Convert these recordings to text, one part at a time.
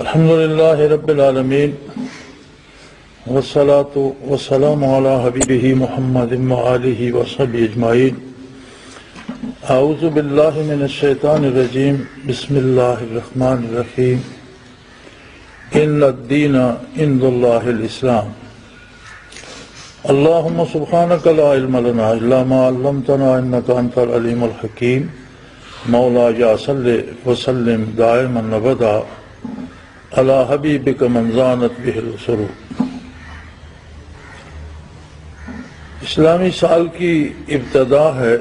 الحمد للہ رب العالمین والصلاة والسلام علی حبیبہ محمد وآلہ وصحبہ اجمعین۔ اعوذ باللہ من الشیطان الرجیم، بسم اللہ الرحمن الرحیم۔ ان الدین عند اللہ الاسلام۔ اللہم سبحانک لا علم لنا الا ما علمتنا انک انت العلیم الحکیم۔ مولا صلی وسلم دائما ابدا علی حبیبک من زانت بہ السرور۔ اسلامی سال کی ابتدا ہے،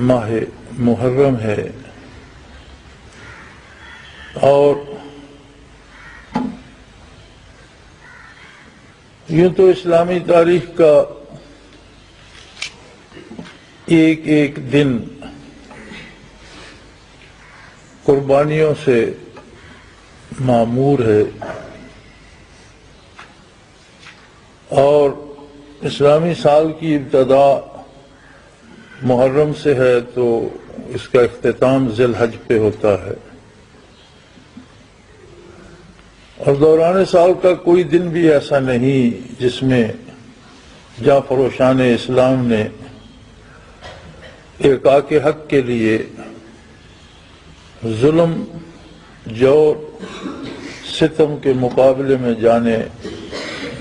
ماہ محرم ہے، اور یوں تو اسلامی تاریخ کا ایک ایک دن قربانیوں سے معمور ہے، اور اسلامی سال کی ابتدا محرم سے ہے تو اس کا اختتام ذی الحج پہ ہوتا ہے، اور دوران سال کا کوئی دن بھی ایسا نہیں جس میں جعفر و شان اسلام نے احقاق حق کے لیے ظلم، جور، ستم کے مقابلے میں جانے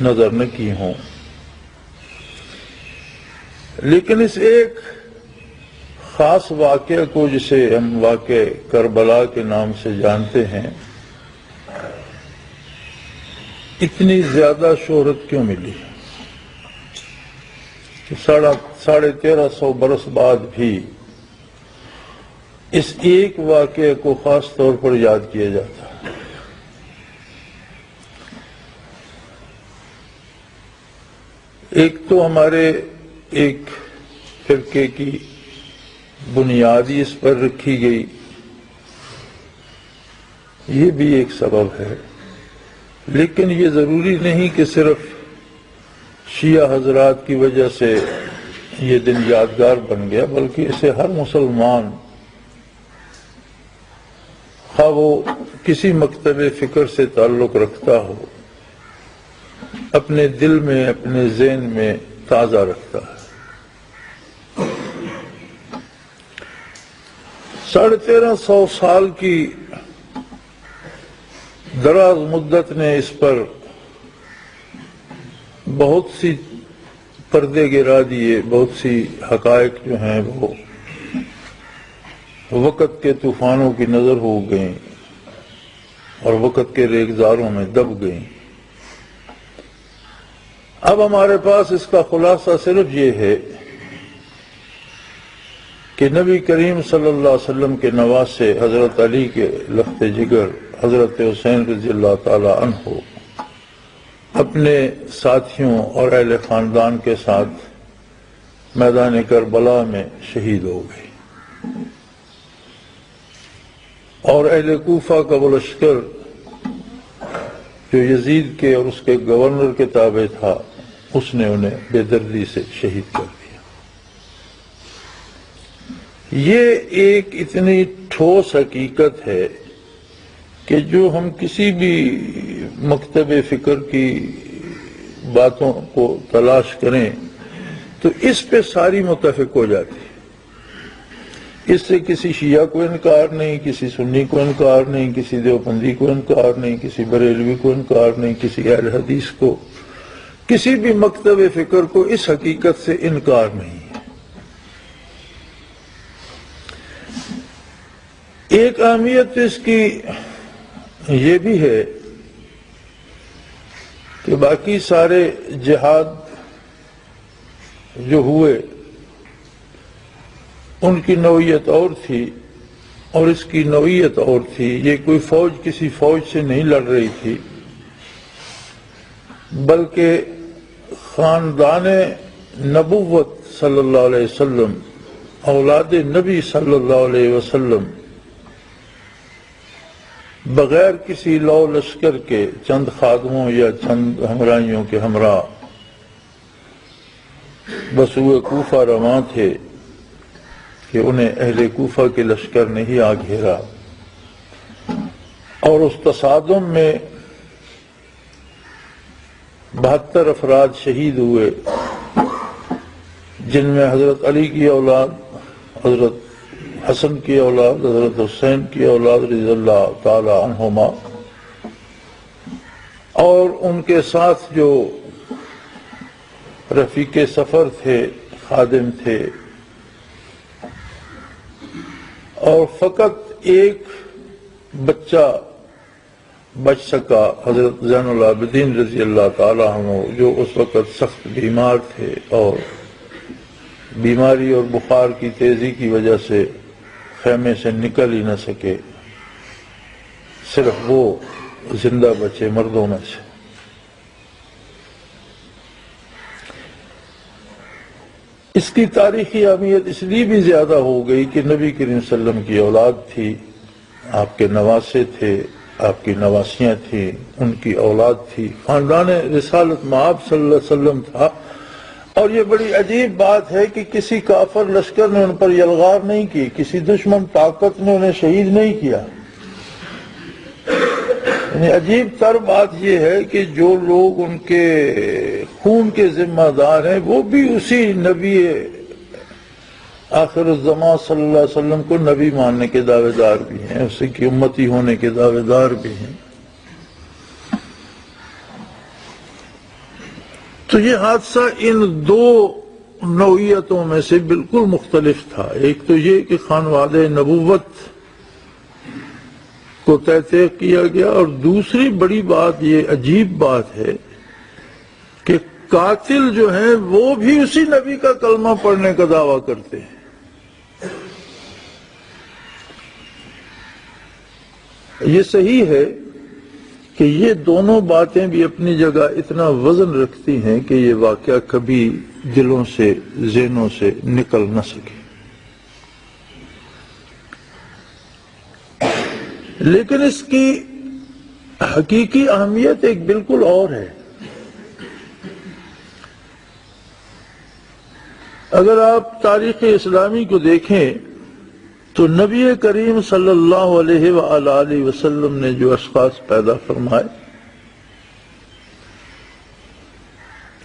نظر نہ کی ہوں۔ لیکن اس ایک خاص واقعہ کو، جسے ہم واقعہ کربلا کے نام سے جانتے ہیں، اتنی زیادہ شہرت کیوں ملی؟ 1350 برس بعد بھی اس ایک واقعے کو خاص طور پر یاد کیا جاتا ہے۔ ایک تو ہمارے ایک فرقے کی بنیادی اس پر رکھی گئی، یہ بھی ایک سبب ہے، لیکن یہ ضروری نہیں کہ صرف شیعہ حضرات کی وجہ سے یہ دن یادگار بن گیا، بلکہ اسے ہر مسلمان، خواہ وہ کسی مکتب فکر سے تعلق رکھتا ہو، اپنے دل میں، اپنے ذہن میں تازہ رکھتا ہے۔ 1350 سال کی دراز مدت نے اس پر بہت سی پردے گرا دیے، بہت سی حقائق جو ہیں وہ وقت کے طوفانوں کی نظر ہو گئیں اور وقت کے ریگزاروں میں دب گئیں۔ اب ہمارے پاس اس کا خلاصہ صرف یہ ہے کہ نبی کریم صلی اللہ علیہ وسلم کے نواسے حضرت علی کے لخت جگر حضرت حسین رضی اللہ تعالی عنہ اپنے ساتھیوں اور اہل خاندان کے ساتھ میدان کربلا میں شہید ہو گئے، اور اہل کوفہ کا وہ لشکر جو یزید کے اور اس کے گورنر کے تابع تھا، اس نے انہیں بے دردی سے شہید کر دیا۔ یہ ایک اتنی ٹھوس حقیقت ہے کہ جو ہم کسی بھی مکتب فکر کی باتوں کو تلاش کریں تو اس پہ ساری متفق ہو جاتی ہے۔ اس سے کسی شیعہ کو انکار نہیں، کسی سنی کو انکار نہیں، کسی دیوبندی کو انکار نہیں، کسی بریلوی کو انکار نہیں، کسی اہل حدیث کو، کسی بھی مکتب فکر کو اس حقیقت سے انکار نہیں ہے۔ ایک اہمیت اس کی یہ بھی ہے کہ باقی سارے جہاد جو ہوئے ان کی نوعیت اور تھی، اور اس کی نوعیت اور تھی۔ یہ کوئی فوج کسی فوج سے نہیں لڑ رہی تھی، بلکہ خاندان نبوت صلی اللہ علیہ وسلم، اولاد نبی صلی اللہ علیہ وسلم، بغیر کسی لو لشکر کے چند خادموں یا چند ہمراہیوں کے ہمراہ بسوئے کوفہ رواں تھے کہ انہیں اہل کوفہ کے لشکر نے ہی آ گھیرا اور اس تصادم میں 72 افراد شہید ہوئے، جن میں حضرت علی کی اولاد، حضرت حسن کی اولاد، حضرت حسین کی اولاد رضی اللہ تعالی عنہما، اور ان کے ساتھ جو رفیق سفر تھے، خادم تھے، اور فقط ایک بچہ بچ سکا، حضرت زین العابدین رضی اللہ تعالیٰ عنہ، جو اس وقت سخت بیمار تھے اور بیماری اور بخار کی تیزی کی وجہ سے خیمے سے نکل ہی نہ سکے، صرف وہ زندہ بچے مردوں میں سے۔ اس کی تاریخی اہمیت اس لیے بھی زیادہ ہو گئی کہ نبی کریم صلی اللہ علیہ وسلم کی اولاد تھی، آپ کے نواسے تھے، آپ کی نواسیاں تھیں، ان کی اولاد تھی، خاندان رسالت مآب صلی اللہ علیہ وسلم تھا۔ اور یہ بڑی عجیب بات ہے کہ کسی کافر لشکر نے ان پر یلغار نہیں کی، کسی دشمن طاقت نے انہیں شہید نہیں کیا۔ یعنی عجیب تر بات یہ ہے کہ جو لوگ ان کے خون کے ذمہ دار ہیں وہ بھی اسی نبی آخر الزمان صلی اللہ علیہ وسلم کو نبی ماننے کے دعوے دار بھی ہیں، اسی کی امتی ہونے کے دعوے دار بھی ہیں۔ تو یہ حادثہ ان دو نوعیتوں میں سے بالکل مختلف تھا۔ ایک تو یہ کہ خانوادہ نبوت کو تحقیق کیا گیا، اور دوسری بڑی بات، یہ عجیب بات ہے کہ قاتل جو ہیں وہ بھی اسی نبی کا کلمہ پڑھنے کا دعویٰ کرتے ہیں۔ یہ صحیح ہے کہ یہ دونوں باتیں بھی اپنی جگہ اتنا وزن رکھتی ہیں کہ یہ واقعہ کبھی دلوں سے، ذہنوں سے نکل نہ سکے۔ لیکن اس کی حقیقی اہمیت ایک بالکل اور ہے۔ اگر آپ تاریخ اسلامی کو دیکھیں تو نبی کریم صلی اللہ علیہ وآلہ وسلم نے جو اشخاص پیدا فرمائے،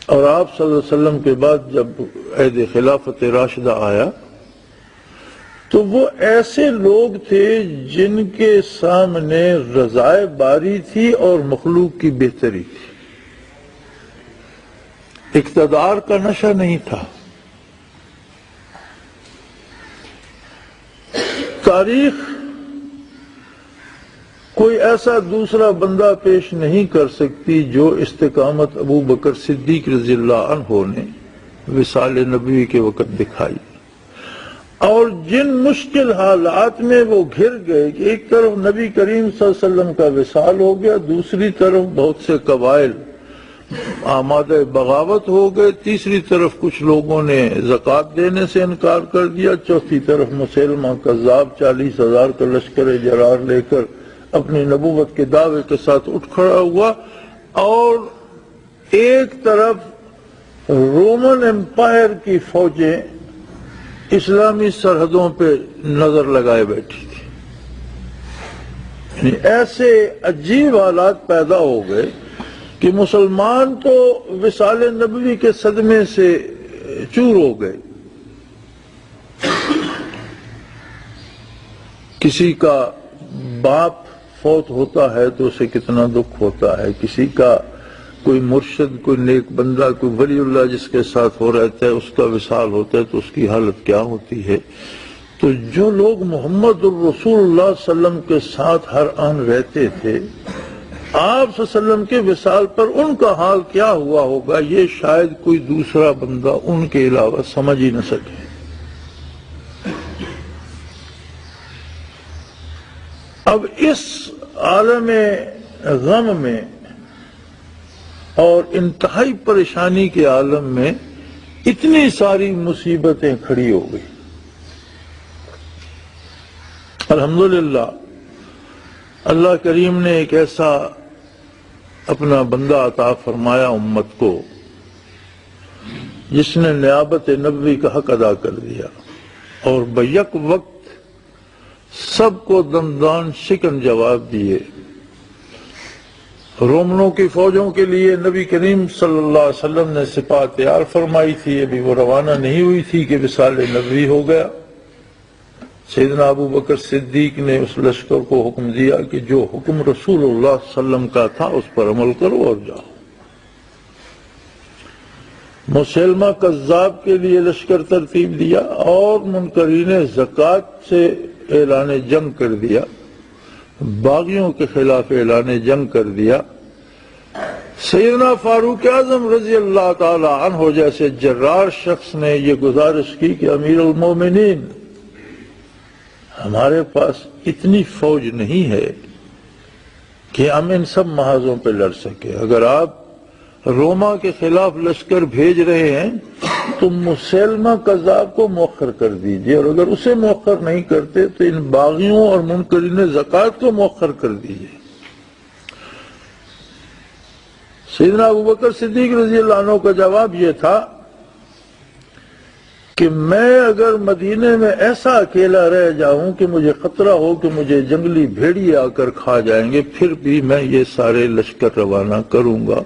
اور آپ صلی اللہ علیہ وسلم کے بعد جب عہد خلافت راشدہ آیا تو وہ ایسے لوگ تھے جن کے سامنے رضائے باری تھی اور مخلوق کی بہتری تھی۔ اقتدار کا نشہ نہیں تھا۔ تاریخ کوئی ایسا دوسرا بندہ پیش نہیں کر سکتی جو استقامت ابو بکر صدیق رضی اللہ عنہ نے وصال نبوی کے وقت دکھائی، اور جن مشکل حالات میں وہ گھر گئے کہ ایک طرف نبی کریم صلی اللہ علیہ وسلم کا وصال ہو گیا، دوسری طرف بہت سے قبائل آمادہ بغاوت ہو گئے، تیسری طرف کچھ لوگوں نے زکوٰۃ دینے سے انکار کر دیا، چوتھی طرف مسیلمہ کذاب 40,000 کا لشکر جرار لے کر اپنی نبوت کے دعوے کے ساتھ اٹھ کھڑا ہوا، اور ایک طرف رومن امپائر کی فوجیں اسلامی سرحدوں پہ نظر لگائے بیٹھی تھی۔ یعنی ایسے عجیب حالات پیدا ہو گئے کہ مسلمان تو وصال نبوی کے صدمے سے چور ہو گئے۔ کسی کا باپ فوت ہوتا ہے تو اسے کتنا دکھ ہوتا ہے، کسی کا کوئی مرشد، کوئی نیک بندہ، کوئی ولی اللہ جس کے ساتھ ہو رہتا ہے، اس کا وصال ہوتا ہے تو اس کی حالت کیا ہوتی ہے۔ تو جو لوگ محمد الرسول اللہ صلی اللہ علیہ وسلم کے ساتھ ہر آن رہتے تھے، آپ صلی اللہ علیہ وسلم کے وصال پر ان کا حال کیا ہوا ہوگا، یہ شاید کوئی دوسرا بندہ ان کے علاوہ سمجھ ہی نہ سکے۔ اب اس عالم غم میں اور انتہائی پریشانی کے عالم میں اتنی ساری مصیبتیں کھڑی ہو گئی۔ الحمدللہ اللہ کریم نے ایک ایسا اپنا بندہ عطا فرمایا امت کو جس نے نیابت نبوی کا حق ادا کر دیا، اور بیک وقت سب کو دندان شکن جواب دیے رومنوں کی فوجوں کے لیے نبی کریم صلی اللہ علیہ وسلم نے سپاہ تیار فرمائی تھی، ابھی وہ روانہ نہیں ہوئی تھی کہ وصال نبوی ہو گیا۔ سیدنا ابو بکر صدیق نے اس لشکر کو حکم دیا کہ جو حکم رسول اللہ صلی اللہ علیہ وسلم کا تھا اس پر عمل کرو اور جاؤ۔ مسلمہ کذاب کے لیے لشکر ترتیب دیا اور منکرین زکوٰۃ سے اعلان جنگ کر دیا، باغیوں کے خلاف اعلان جنگ کر دیا۔ سیدنا فاروق اعظم رضی اللہ تعالی عنہ جیسے جرار شخص نے یہ گزارش کی کہ امیر المومنین، ہمارے پاس اتنی فوج نہیں ہے کہ ہم ان سب محاذوں پہ لڑ سکے، اگر آپ روما کے خلاف لشکر بھیج رہے ہیں تو مسلمہ کذاب کو مؤخر کر دیجئے، اور اگر اسے مؤخر نہیں کرتے تو ان باغیوں اور منکرین زکوٰۃ کو مؤخر کر دیجئے۔ سیدنا ابو بکر صدیق رضی اللہ عنہ کا جواب یہ تھا کہ میں اگر مدینے میں ایسا اکیلا رہ جاؤں کہ مجھے خطرہ ہو کہ مجھے جنگلی بھیڑیے آ کر کھا جائیں گے، پھر بھی میں یہ سارے لشکر روانہ کروں گا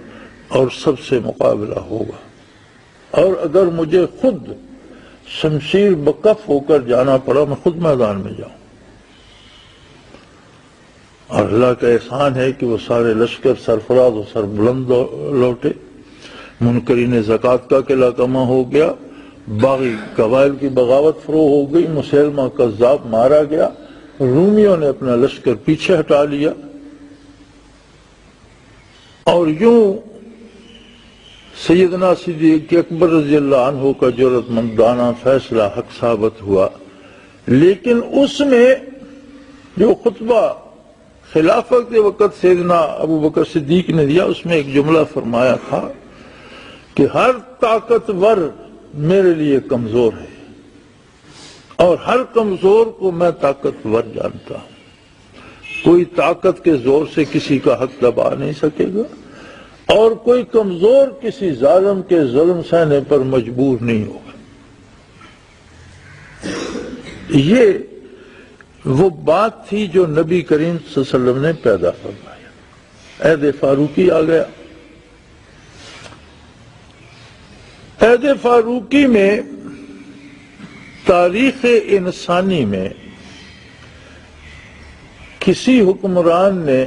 اور سب سے مقابلہ ہوگا، اور اگر مجھے خود شمشیر بکف ہو کر جانا پڑا میں خود میدان میں جاؤں۔ اور اللہ کا احسان ہے کہ وہ سارے لشکر سرفراز و سربلند لوٹے، منکرین زکوٰۃ کا قلعہ کما ہو گیا، باغی قبائل کی بغاوت فروغ ہو گئی، مسلمہ کذاب مارا گیا، رومیوں نے اپنا لشکر پیچھے ہٹا لیا، اور یوں سیدنا صدیق اکبر رضی اللہ عنہ کا جرأت مندانہ فیصلہ حق ثابت ہوا۔ لیکن اس میں جو خطبہ خلافت کے وقت سیدنا ابو بکر صدیق نے دیا، اس میں ایک جملہ فرمایا تھا کہ ہر طاقتور میرے لیے کمزور ہے اور ہر کمزور کو میں طاقتور جانتا ہوں، کوئی طاقت کے زور سے کسی کا حق دبا نہیں سکے گا، اور کوئی کمزور کسی ظالم کے ظلم سہنے پر مجبور نہیں ہوگا۔ یہ وہ بات تھی جو نبی کریم صلی اللہ علیہ وسلم نے پیدا فرمایا۔ عہد فاروقی آ گیا۔ عہد فاروقی میں تاریخ انسانی میں کسی حکمران نے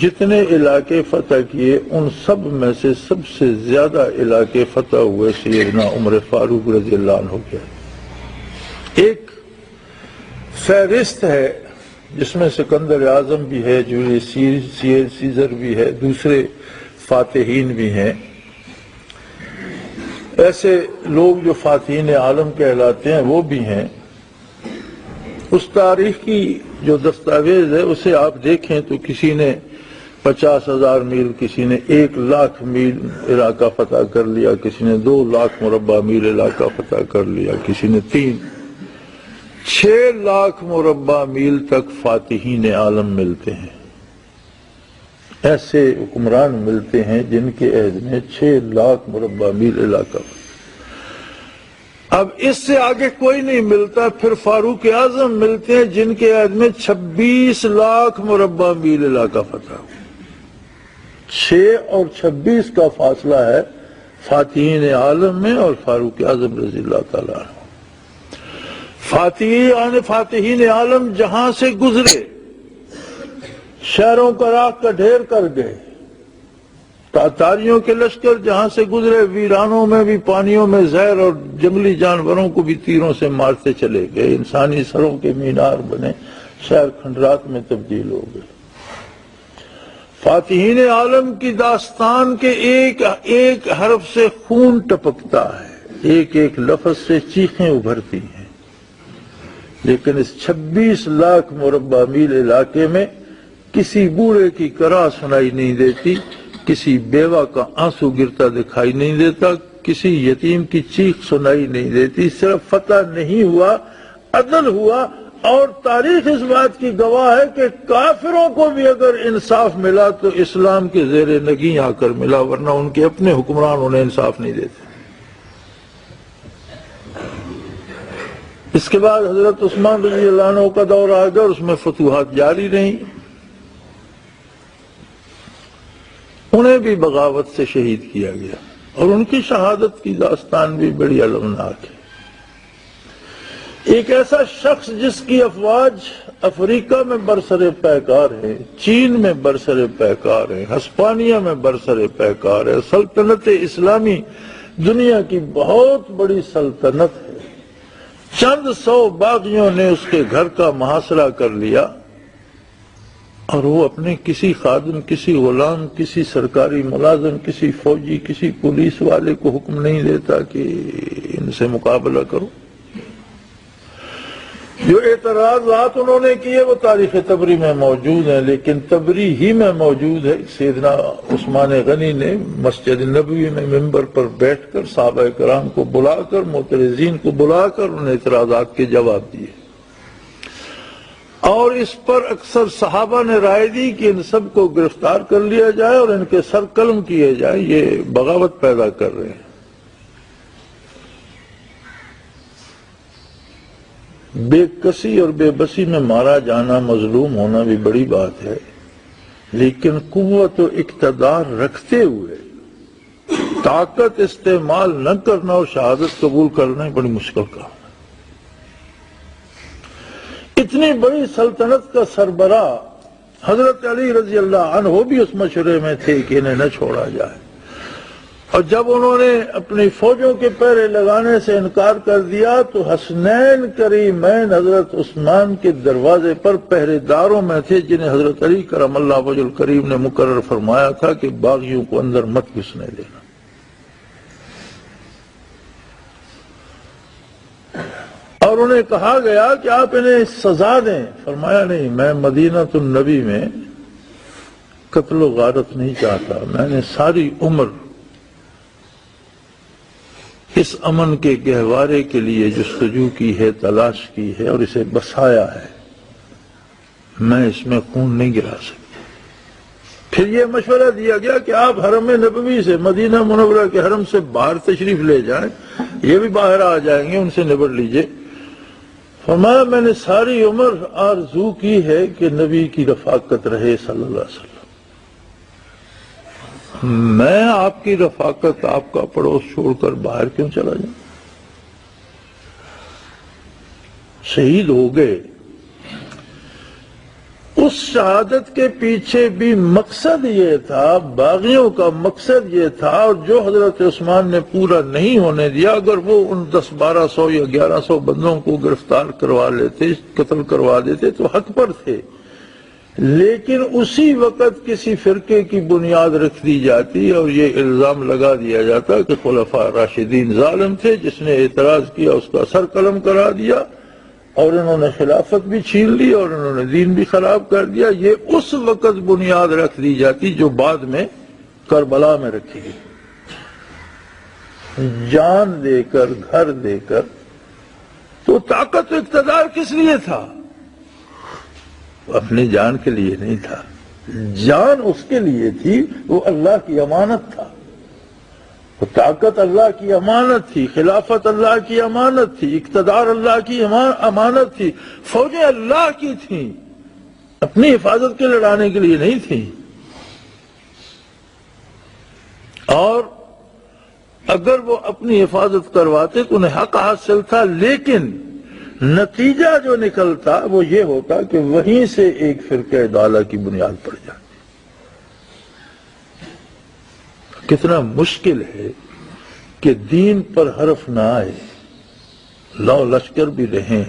جتنے علاقے فتح کیے ان سب میں سے سب سے زیادہ علاقے فتح ہوئے سیدنا عمر فاروق رضی اللہ عنہ کے۔ ایک فہرست ہے جس میں سکندر اعظم بھی ہے، جولیس سیزر بھی ہے، دوسرے فاتحین بھی ہیں، ایسے لوگ جو فاتحین عالم کہلاتے ہیں وہ بھی ہیں۔ اس تاریخ کی جو دستاویز ہے اسے آپ دیکھیں تو کسی نے 50,000 میل، کسی نے 1,00,000 میل علاقہ فتح کر لیا، کسی نے 2,00,000 مربع میل علاقہ فتح کر لیا، کسی نے 6,00,000 مربع میل تک فاتحین عالم ملتے ہیں۔ ایسے حکمران ملتے ہیں جن کے عہد میں 6,00,000 مربع میل علاقہ۔ اب اس سے آگے کوئی نہیں ملتا، پھر فاروق اعظم ملتے ہیں جن کے عہد میں 26,00,000 مربع میل علاقہ فتح۔ 6 اور 26 کا فاصلہ ہے فاتحین عالم میں اور فاروق اعظم رضی اللہ تعالیٰ عنہ۔ فاتحین عالم جہاں سے گزرے شہروں کا راہ کا ڈھیر کر گئے، تاتاریوں کے لشکر جہاں سے گزرے ویرانوں میں بھی پانیوں میں زہر اور جنگلی جانوروں کو بھی تیروں سے مارتے چلے گئے، انسانی سروں کے مینار بنے، شہر کھنڈرات میں تبدیل ہو گئے۔ فاتحین عالم کی داستان کے ایک ایک حرف سے خون ٹپکتا ہے، ایک ایک لفظ سے چیخیں ابھرتی ہیں، لیکن اس 26,00,000 مربع میل علاقے میں کسی بوڑھے کی کرا سنائی نہیں دیتی، کسی بیوہ کا آنسو گرتا دکھائی نہیں دیتا، کسی یتیم کی چیخ سنائی نہیں دیتی۔ صرف فتح نہیں ہوا، عدل ہوا، اور تاریخ اس بات کی گواہ ہے کہ کافروں کو بھی اگر انصاف ملا تو اسلام کے زیر نگیں آ کر ملا، ورنہ ان کے اپنے حکمران انہیں انصاف نہیں دیتے۔ اس کے بعد حضرت عثمان رضی اللہ عنہ کا دور آ گیا اور اس میں فتوحات جاری رہیں۔ انہیں بھی بغاوت سے شہید کیا گیا، اور ان کی شہادت کی داستان بھی بڑی المناک ہے۔ ایک ایسا شخص جس کی افواج افریقہ میں برسر پیکار ہے، چین میں برسر پیکار ہے، ہسپانیہ میں برسر پیکار ہے، سلطنت اسلامی دنیا کی بہت بڑی سلطنت ہے، چند سو باغیوں نے اس کے گھر کا محاصرہ کر لیا، اور وہ اپنے کسی خادم، کسی غلام، کسی سرکاری ملازم، کسی فوجی، کسی پولیس والے کو حکم نہیں دیتا کہ ان سے مقابلہ کرو۔ جو اعتراضات انہوں نے کیے وہ تاریخ تبری میں موجود ہیں، لیکن تبری ہی میں موجود ہے۔ سیدنا عثمان غنی نے مسجد نبوی میں منبر پر بیٹھ کر صحابہ کرام کو بلا کر، معترضین کو بلا کر ان اعتراضات کے جواب دیے، اور اس پر اکثر صحابہ نے رائے دی کہ ان سب کو گرفتار کر لیا جائے اور ان کے سر قلم کیے جائے، یہ بغاوت پیدا کر رہے ہیں۔ بے کسی اور بے بسی میں مارا جانا، مظلوم ہونا بھی بڑی بات ہے، لیکن قوت و اقتدار رکھتے ہوئے طاقت استعمال نہ کرنا اور شہادت قبول کرنا بڑی مشکل کام ہے۔ اتنی بڑی سلطنت کا سربراہ حضرت علی رضی اللہ عنہ بھی اس مشورے میں تھے کہ انہیں نہ چھوڑا جائے، اور جب انہوں نے اپنی فوجوں کے پہرے لگانے سے انکار کر دیا تو حسنین کریمین حضرت عثمان کے دروازے پر پہرے داروں میں تھے، جنہیں حضرت علی کرم اللہ وجہ الکریم نے مقرر فرمایا تھا کہ باغیوں کو اندر مت گھسنے دینا۔ اور انہیں کہا گیا کہ آپ انہیں سزا دیں، فرمایا نہیں، میں مدینہ النبی میں قتل و غارت نہیں چاہتا، میں نے ساری عمر اس امن کے گہوارے کے لیے جستجو کی ہے، تلاش کی ہے اور اسے بسایا ہے، میں اس میں خون نہیں گرا سکتا۔ پھر یہ مشورہ دیا گیا کہ آپ حرم نبوی سے، مدینہ منورہ کے حرم سے باہر تشریف لے جائیں، یہ بھی باہر آ جائیں گے، ان سے نبڑ لیجئے۔ فرمایا میں نے ساری عمر آرزو کی ہے کہ نبی کی رفاقت رہے صلی اللہ علیہ وسلم، میں آپ کی رفاقت، آپ کا پڑوس چھوڑ کر باہر کیوں چلا جاؤں؟ شہید ہو گئے۔ اس شہادت کے پیچھے بھی مقصد یہ تھا، باغیوں کا مقصد یہ تھا، اور جو حضرت عثمان نے پورا نہیں ہونے دیا۔ اگر وہ ان 10-1200 یا 1100 بندوں کو گرفتار کروا لیتے، قتل کروا دیتے تو حق پر تھے، لیکن اسی وقت کسی فرقے کی بنیاد رکھ دی جاتی اور یہ الزام لگا دیا جاتا کہ خلفاء راشدین ظالم تھے، جس نے اعتراض کیا اس کا سر قلم کرا دیا، اور انہوں نے خلافت بھی چھین لی اور انہوں نے دین بھی خراب کر دیا۔ یہ اس وقت بنیاد رکھ دی جاتی جو بعد میں کربلا میں رکھی گئی، جان دے کر، گھر دے کر۔ تو طاقت و اقتدار کس لیے تھا؟ اپنی جان کے لیے نہیں تھا، جان اس کے لیے تھی، وہ اللہ کی امانت تھا، وہ طاقت اللہ کی امانت تھی، خلافت اللہ کی امانت تھی، اقتدار اللہ کی امانت تھی، فوجیں اللہ کی تھیں، اپنی حفاظت کے لڑانے کے لیے نہیں تھیں۔ اور اگر وہ اپنی حفاظت کرواتے تو انہیں حق حاصل تھا، لیکن نتیجہ جو نکلتا وہ یہ ہوتا کہ وہیں سے ایک فرقہ ضالہ کی بنیاد پڑ جاتی۔ کتنا مشکل ہے کہ دین پر حرف نہ آئے، لو لشکر بھی رہیں،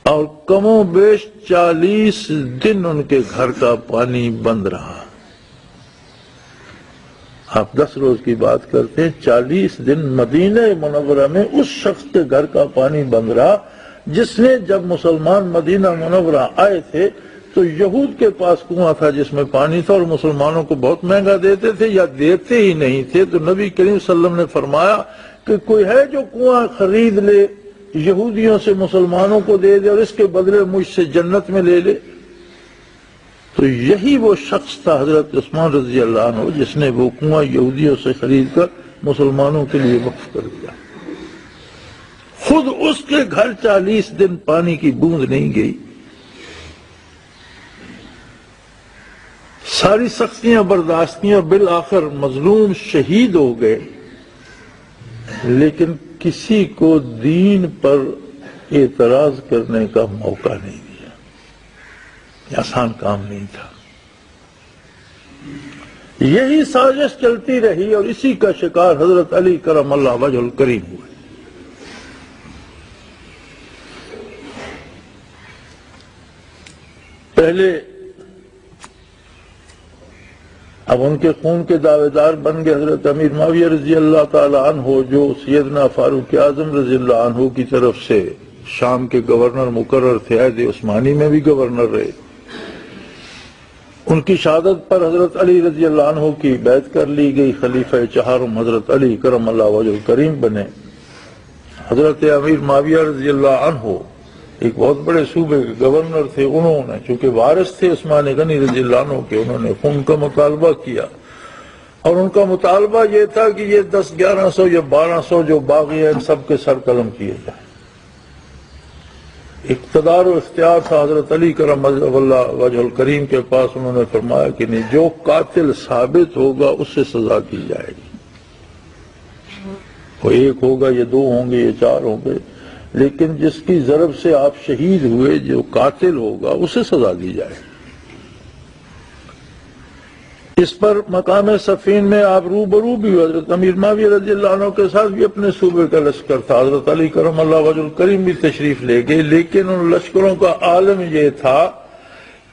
اور کم و بیش 40 دن ان کے گھر کا پانی بند رہا۔ آپ 10 روز کی بات کرتے ہیں، 40 دن مدینہ منورہ میں اس شخص کے گھر کا پانی بند رہا جس نے، جب مسلمان مدینہ منورہ آئے تھے تو یہود کے پاس کنواں تھا جس میں پانی تھا، اور مسلمانوں کو بہت مہنگا دیتے تھے یا دیتے ہی نہیں تھے۔ تو نبی کریم صلی اللہ علیہ وسلم نے فرمایا کہ کوئی ہے جو کنواں خرید لے، یہودیوں سے مسلمانوں کو دے دے اور اس کے بدلے مجھ سے جنت میں لے لے؟ تو یہی وہ شخص تھا حضرت عثمان رضی اللہ عنہ جس نے وہ کنواں یہودیوں سے خرید کر مسلمانوں کے لیے وقف کر دیا۔ خود اس کے گھر 40 دن پانی کی بوند نہیں گئی۔ ساری سختیاں برداشت کی اور بالآخر مظلوم شہید ہو گئے، لیکن کسی کو دین پر اعتراض کرنے کا موقع نہیں دیا۔ یہ آسان کام نہیں تھا۔ یہی سازش چلتی رہی اور اسی کا شکار حضرت علی کرم اللہ وجہ الکریم ہوئے۔ پہلے اب ان کے خون کے دعوے دار بن گئے حضرت امیر معاویہ رضی اللہ تعالی عنہ، جو سیدنا فاروق اعظم رضی اللہ عنہ کی طرف سے شام کے گورنر مقرر تھے، عہد عثمانی میں بھی گورنر رہے۔ ان کی شہادت پر حضرت علی رضی اللہ عنہ کی بیعت کر لی گئی، خلیفہ چہارم حضرت علی کرم اللہ وجہ الکریم بنے۔ حضرت امیر معاویہ رضی اللہ عنہ ایک بہت بڑے صوبے کے گورنر تھے، انہوں نے چونکہ وارث تھے عثمان غنی رضی اللہ عنہ کے، انہوں نے خون کا مطالبہ کیا، اور ان کا مطالبہ یہ تھا کہ یہ 10-1100 یا 1200 جو باغی ہیں ان سب کے سر قلم کیے جائیں۔ اقتدار و اختیار تھا حضرت علی کرم اللہ وجہ الکریم کے پاس۔ انہوں نے فرمایا کہ نہیں، جو قاتل ثابت ہوگا اس سے سزا کی جائے گی، وہ ایک ہوگا یا 2 ہوں گے یا 4 ہوں گے، لیکن جس کی ضرب سے آپ شہید ہوئے، جو قاتل ہوگا اسے سزا دی جائے گی۔ اس پر مقام صفین میں آپ روبرو بھی ہوئے، حضرت امیر معاویہ رضی اللہ عنہ کے ساتھ بھی اپنے صوبے کا لشکر تھا، حضرت علی کرم اللہ وجہ الکریم بھی تشریف لے گئے، لیکن ان لشکروں کا عالم یہ تھا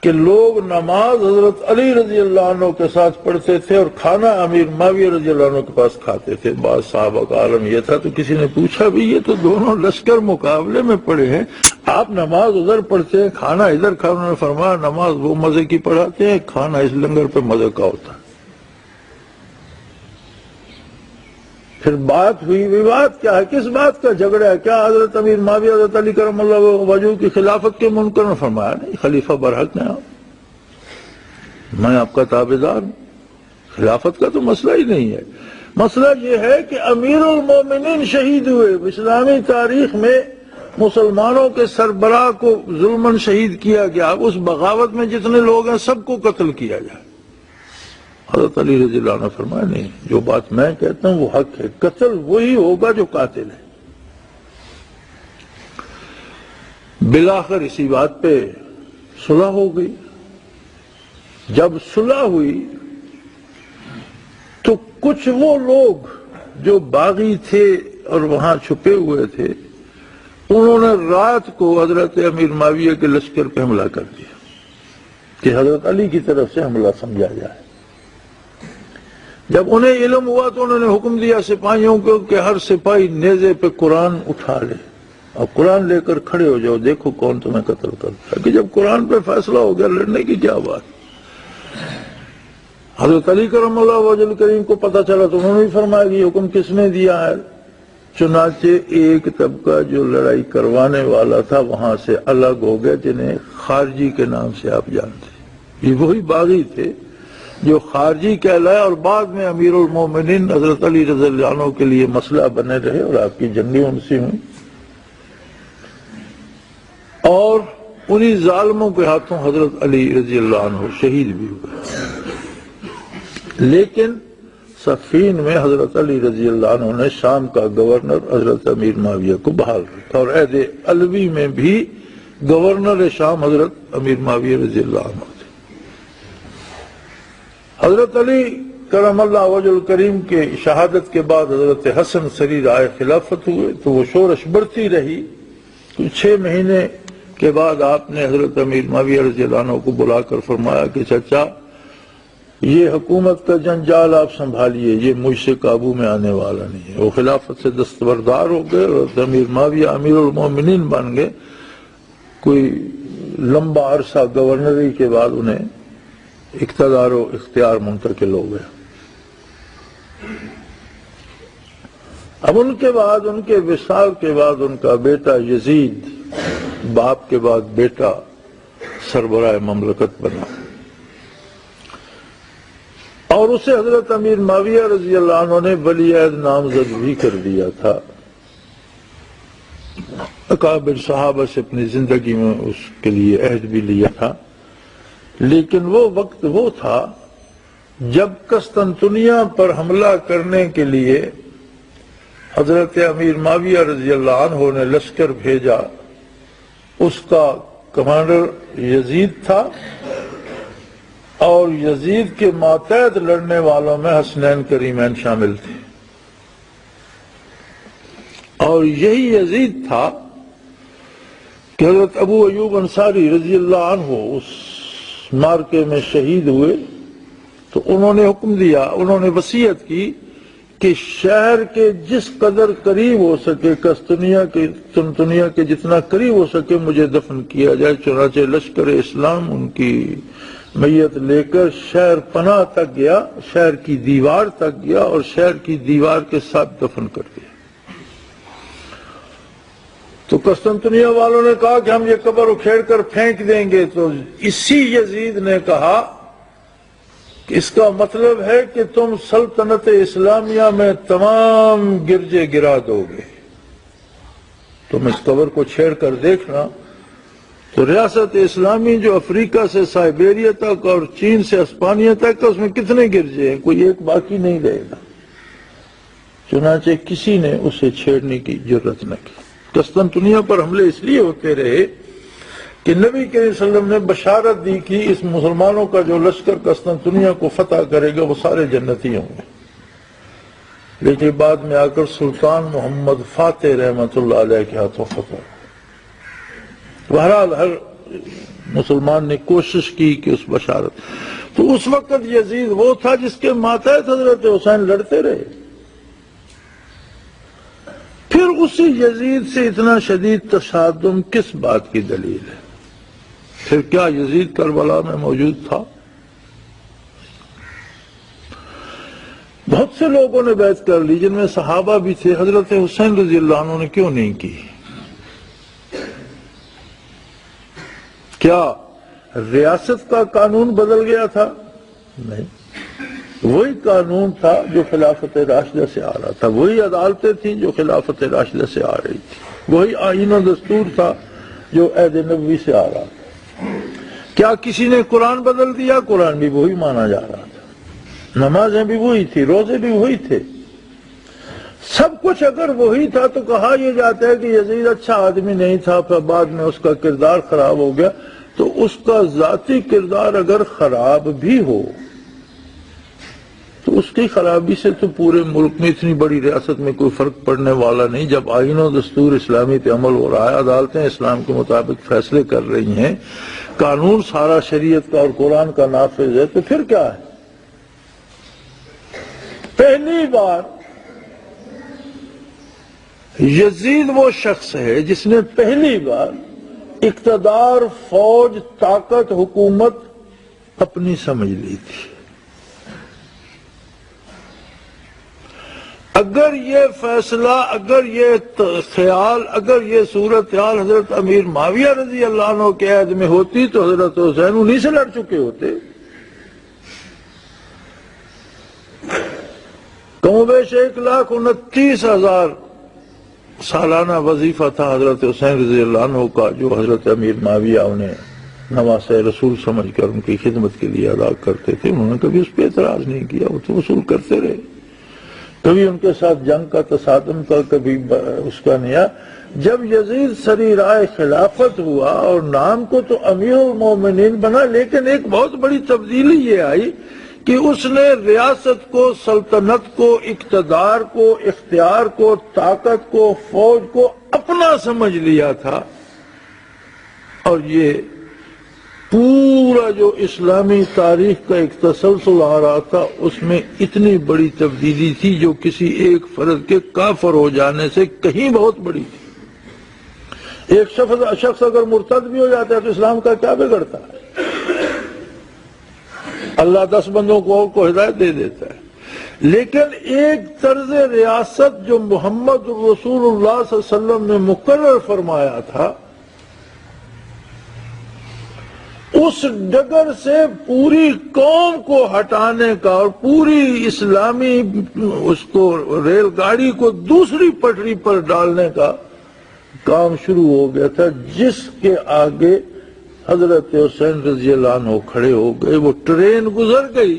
کہ لوگ نماز حضرت علی رضی اللہ عنہ کے ساتھ پڑھتے تھے اور کھانا امیر معاویہ رضی اللہ عنہ کے پاس کھاتے تھے۔ بعض صحابہ کا عالم یہ تھا، تو کسی نے پوچھا بھی یہ تو دونوں لشکر مقابلے میں پڑے ہیں، آپ نماز ادھر پڑھتے ہیں کھانا ادھر کھانا؟ انہوں نے فرمایا نماز وہ مزے کی پڑھاتے ہیں، کھانا اس لنگر پہ مزے کا ہوتا ہے۔ پھر بات ہوئی، وواد کیا ہے، کس بات کا جھگڑا ہے؟ کیا حضرت امیر معاویہ حضرت علی کرم اللہ وجہ کی خلافت کے منکر نے فرمایا نہیں، خلیفہ برحق ہیں آپ، میں آپ کا تابعدار ہوں، خلافت کا تو مسئلہ ہی نہیں ہے۔ مسئلہ یہ ہے کہ امیر المومنین شہید ہوئے، اسلامی تاریخ میں مسلمانوں کے سربراہ کو ظلماً شہید کیا گیا، اس بغاوت میں جتنے لوگ ہیں سب کو قتل کیا جائے۔ حضرت علی رضی اللہ عنہ فرمایا نہیں، جو بات میں کہتا ہوں وہ حق ہے، قتل وہی ہوگا جو قاتل ہے۔ بالآخر اسی بات پہ صلح ہو گئی۔ جب صلح ہوئی تو کچھ وہ لوگ جو باغی تھے اور وہاں چھپے ہوئے تھے، انہوں نے رات کو حضرت امیر معاویہ کے لشکر پہ حملہ کر دیا کہ حضرت علی کی طرف سے حملہ سمجھا جائے۔ جب انہیں علم ہوا تو انہوں نے حکم دیا سپاہیوں کو کہ ہر سپاہی نیزے پہ قرآن اٹھا لے اور قرآن لے کر کھڑے ہو جاؤ، دیکھو کون تمہیں قتل کرتا ہے۔ کہ جب قرآن پہ فیصلہ ہو گیا، لڑنے کی کیا بات۔ حضرت علی کرم اللہ وجہ الکریم کو پتہ چلا تو انہوں نے بھی فرمایا کہ یہ حکم کس نے دیا ہے۔ چنانچہ ایک طبقہ جو لڑائی کروانے والا تھا وہاں سے الگ ہو گیا، جنہیں خارجی کے نام سے آپ جانتے، یہ وہی باغی تھے جو خارجی کہلائے اور بعد میں امیر المومنین حضرت علی رضی اللہ عنہ کے لیے مسئلہ بنے رہے اور آپ کی جنگیں ان سے ہوئیں، اور انہی ظالموں کے ہاتھوں حضرت علی رضی اللہ عنہ شہید بھی ہوئے۔ لیکن صفین میں حضرت علی رضی اللہ عنہ نے شام کا گورنر حضرت امیر معاویہ کو بحال رکھا، اور عہد علوی میں بھی گورنر شام حضرت امیر معاویہ رضی اللہ عنہ تھے۔ حضرت علی کرم اللہ وجہ الکریم کے شہادت کے بعد حضرت حسن سری رائے خلافت ہوئے تو وہ شورش بڑھتی رہی۔ 6 مہینے کے بعد آپ نے حضرت امیر معاویہ رضی اللہ عنہ کو بلا کر فرمایا کہ چچا، یہ حکومت کا جنجال آپ سنبھالیے، یہ مجھ سے قابو میں آنے والا نہیں ہے۔ وہ خلافت سے دستبردار ہو گئے اور امیر معاویہ امیر المومنین بن گئے۔ کوئی لمبا عرصہ گورنری کے بعد انہیں اقتدار و اختیار منتقل ہو گیا۔ اب ان کے بعد، ان کے وصال کے بعد، ان کا بیٹا یزید باپ کے بعد بیٹا سربراہ مملکت بنا، اور اسے حضرت امیر معاویہ رضی اللہ عنہ نے ولی عہد نامزد بھی کر دیا تھا۔ اکابر صحابہ سے اپنی زندگی میں اس کے لیے عہد بھی لیا تھا لیکن وہ وقت وہ تھا جب قسطنطنیہ پر حملہ کرنے کے لیے حضرت امیر معاویہ رضی اللہ عنہ نے لشکر بھیجا. اس کا کمانڈر یزید تھا اور یزید کے ماتحت لڑنے والوں میں حسنین کریمین شامل تھے. اور یہی یزید تھا کہ حضرت ابو ایوب انصاری رضی اللہ عنہ اس مارکے میں شہید ہوئے تو انہوں نے حکم دیا، انہوں نے وصیت کی کہ شہر کے جس قدر قریب ہو سکے قسطنطنیہ کے جتنا قریب ہو سکے مجھے دفن کیا جائے. چنانچہ لشکر اسلام ان کی میت لے کر شہر پناہ تک گیا، شہر کی دیوار تک گیا اور شہر کی دیوار کے ساتھ دفن کر دیا. تو قسطنطنیہ والوں نے کہا کہ ہم یہ قبر اکھیڑ کر پھینک دیں گے. تو اسی یزید نے کہا کہ اس کا مطلب ہے کہ تم سلطنت اسلامیہ میں تمام گرجے گرا دو گے. تم اس قبر کو چھیڑ کر دیکھنا تو ریاست اسلامی جو افریقہ سے سائبیریا تک اور چین سے اسپانیہ تک اس میں کتنے گرجے ہیں، کوئی ایک باقی نہیں رہے گا. چنانچہ کسی نے اسے چھیڑنے کی جرت نہ کی. قسطنطنیہ پر حملے اس لیے ہوتے رہے کہ نبی کریم صلی اللہ علیہ وسلم نے بشارت دی کہ اس مسلمانوں کا جو لشکر قسطنطنیہ کو فتح کرے گا وہ سارے جنتی ہوں گے. لیکن بعد میں آ کر سلطان محمد فاتح رحمۃ اللہ علیہ کے ہاتھوں فتح. بہرحال ہر مسلمان نے کوشش کی کہ اس بشارت. تو اس وقت یزید وہ تھا جس کے ماتحت حضرت حسین لڑتے رہے. پھر اسی یزید سے اتنا شدید تصادم کس بات کی دلیل ہے؟ پھر کیا یزید کربلا میں موجود تھا؟ بہت سے لوگوں نے بیعت کر لی جن میں صحابہ بھی تھے. حضرت حسین رضی اللہ عنہ نے کیوں نہیں کی؟ کیا ریاست کا قانون بدل گیا تھا؟ نہیں، وہی قانون تھا جو خلافت راشدہ سے آ رہا تھا، وہی عدالتیں تھیں جو خلافت راشدہ سے آ رہی تھی، وہی آئین و دستور تھا جو عہد نبوی سے آ رہا تھا. کیا کسی نے قرآن بدل دیا؟ قرآن بھی وہی مانا جا رہا تھا، نمازیں بھی وہی تھی، روزے بھی وہی تھے. سب کچھ اگر وہی تھا تو کہا یہ جاتا ہے کہ یزید اچھا آدمی نہیں تھا، پھر بعد میں اس کا کردار خراب ہو گیا. تو اس کا ذاتی کردار اگر خراب بھی ہو تو اس کی خرابی سے تو پورے ملک میں اتنی بڑی ریاست میں کوئی فرق پڑنے والا نہیں. جب آئین و دستور اسلامی پہ عمل ہو رہا ہے، عدالتیں اسلام کے مطابق فیصلے کر رہی ہیں، قانون سارا شریعت کا اور قرآن کا نافذ ہے، تو پھر کیا ہے؟ پہلی بار یزید وہ شخص ہے جس نے پہلی بار اقتدار، فوج، طاقت، حکومت اپنی سمجھ لی تھی. اگر یہ فیصلہ، اگر یہ خیال، اگر یہ صورتحال حضرت امیر معاویہ رضی اللہ عنہ کے عہد میں ہوتی تو حضرت حسین انہی سے لڑ چکے ہوتے. کم و بیش 1,29,000 سالانہ وظیفہ تھا حضرت حسین رضی اللہ عنہ کا، جو حضرت امیر معاویہ انہیں نواسۂ رسول سمجھ کر ان کی خدمت کے لیے ادا کرتے تھے. انہوں نے کبھی اس پہ اعتراض نہیں کیا، وہ تو وصول کرتے رہے. کبھی ان کے ساتھ جنگ کا تصادم کا، کبھی اس کا نیا. جب یزید سری رائے خلافت ہوا اور نام کو تو امیر المومنین بنا، لیکن ایک بہت بڑی تبدیلی یہ آئی کہ اس نے ریاست کو، سلطنت کو، اقتدار کو، اختیار کو، طاقت کو، فوج کو اپنا سمجھ لیا تھا. اور یہ پورا جو اسلامی تاریخ کا ایک تسلسل آ رہا تھا اس میں اتنی بڑی تبدیلی تھی جو کسی ایک فرد کے کافر ہو جانے سے کہیں بہت بڑی تھی. ایک شخص اگر مرتد بھی ہو جاتا ہے تو اسلام کا کیا بگڑتا ہے؟ اللہ 10 بندوں کو ہدایت دے دیتا ہے. لیکن ایک طرز ریاست جو محمد رسول اللہ صلی اللہ علیہ وسلم نے مقرر فرمایا تھا، اس ڈگر سے پوری قوم کو ہٹانے کا اور پوری اسلامی اس کو ریل گاڑی کو دوسری پٹری پر ڈالنے کا کام شروع ہو گیا تھا، جس کے آگے حضرت حسین رضی اللہ عنہ کھڑے ہو گئے، وہ ٹرین گزر گئی،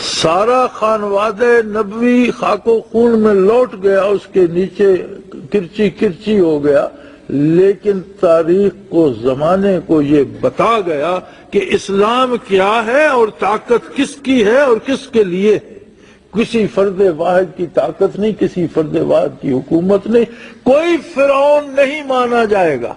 سارا خانوادہ نبوی خاک و خون میں لوٹ گیا، اس کے نیچے کرچی کرچی ہو گیا، لیکن تاریخ کو، زمانے کو یہ بتا گیا کہ اسلام کیا ہے اور طاقت کس کی ہے اور کس کے لیے ہے۔ کسی فرد واحد کی طاقت نہیں، کسی فرد واحد کی حکومت نہیں، کوئی فرعون نہیں مانا جائے گا،